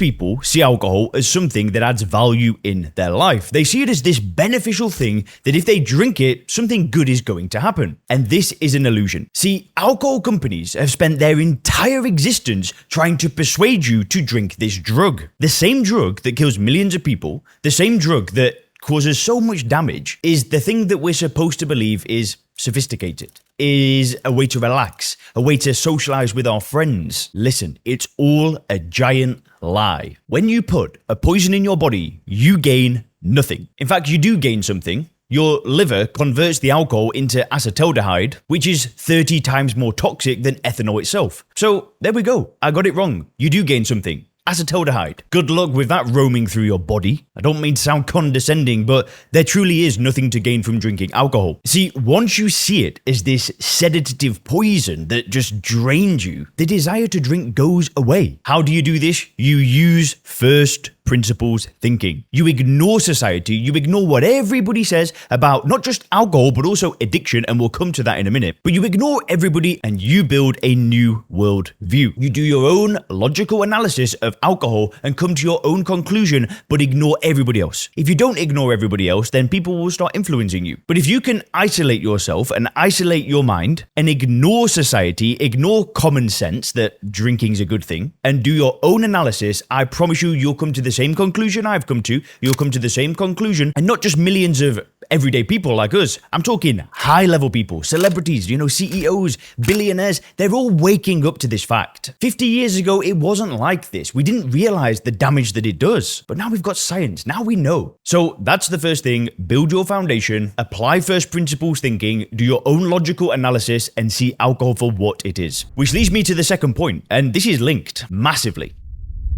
people see alcohol as something that adds value in their life. They see it as this beneficial thing that if they drink it, something good is going to happen. And this is an illusion. See, alcohol companies have spent their entire existence trying to persuade you to drink this drug. The same drug that kills millions of people, the same drug that causes so much damage, is the thing that we're supposed to believe is sophisticated, is a way to relax, a way to socialize with our friends. Listen, it's all a giant lie. When you put a poison in your body, you gain nothing. In fact, you do gain something. Your liver converts the alcohol into acetaldehyde, which is 30 times more toxic than ethanol itself. So there we go. I got it wrong. You do gain something. Acetaldehyde. Good luck with that roaming through your body. I don't mean to sound condescending, but there truly is nothing to gain from drinking alcohol. See, once you see it as this sedative poison that just drains you, the desire to drink goes away. How do you do this? You use first principles thinking. You ignore society, you ignore what everybody says about not just alcohol, but also addiction, and we'll come to that in a minute. But you ignore everybody and you build a new world view. You do your own logical analysis of alcohol and come to your own conclusion, but ignore everybody else. If you don't ignore everybody else, then people will start influencing you. But if you can isolate yourself and isolate your mind and ignore society, ignore common sense that drinking's a good thing, and do your own analysis, I promise you'll come to the same conclusion I've come to. You'll come to the same conclusion, and not just millions of everyday people like us. I'm talking high-level people, celebrities, CEOs, billionaires. They're all waking up to this fact. 50 years ago, it wasn't like this. We didn't realize the damage that it does. But now we've got science. Now we know. So that's the first thing. Build your foundation, apply first principles thinking, do your own logical analysis, and see alcohol for what it is. Which leads me to the second point, and this is linked massively.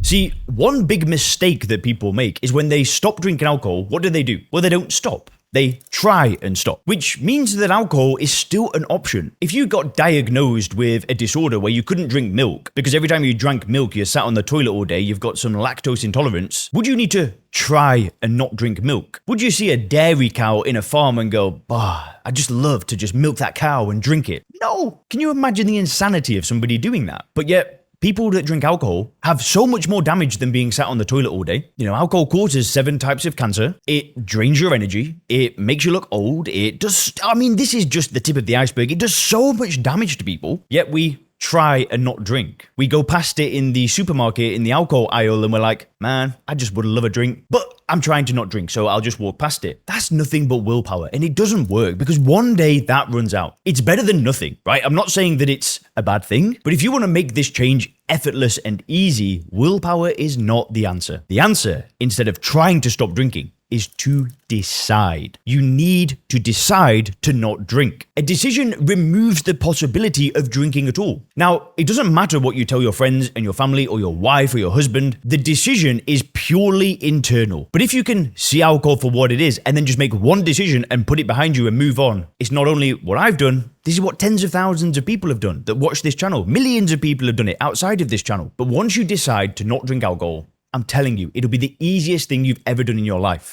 See, one big mistake that people make is when they stop drinking alcohol, what do? Well, they don't stop. They try and stop, which means that alcohol is still an option. If you got diagnosed with a disorder where you couldn't drink milk, because every time you drank milk, you sat on the toilet all day, you've got some lactose intolerance, would you need to try and not drink milk? Would you see a dairy cow in a farm and go, I'd just love to just milk that cow and drink it? No. Can you imagine the insanity of somebody doing that? But yet, people that drink alcohol have so much more damage than being sat on the toilet all day. Alcohol causes 7 types of cancer. It drains your energy. It makes you look old. This is just the tip of the iceberg. It does so much damage to people. Yet we try and not drink. We go past it in the supermarket, in the alcohol aisle, and we're like, man, I just would love a drink, but I'm trying to not drink, so I'll just walk past it. That's nothing but willpower, and it doesn't work because one day that runs out. It's better than nothing, right? I'm not saying that it's a bad thing, but if you want to make this change effortless and easy, willpower is not the answer. The answer, instead of trying to stop drinking, is to decide. You need to decide to not drink. A decision removes the possibility of drinking at all. Now, it doesn't matter what you tell your friends and your family or your wife or your husband. The decision is purely internal. But if you can see alcohol for what it is and then just make one decision and put it behind you and move on, it's not only what I've done, this is what tens of thousands of people have done that watch this channel. Millions of people have done it outside of this channel. But once you decide to not drink alcohol, I'm telling you, it'll be the easiest thing you've ever done in your life.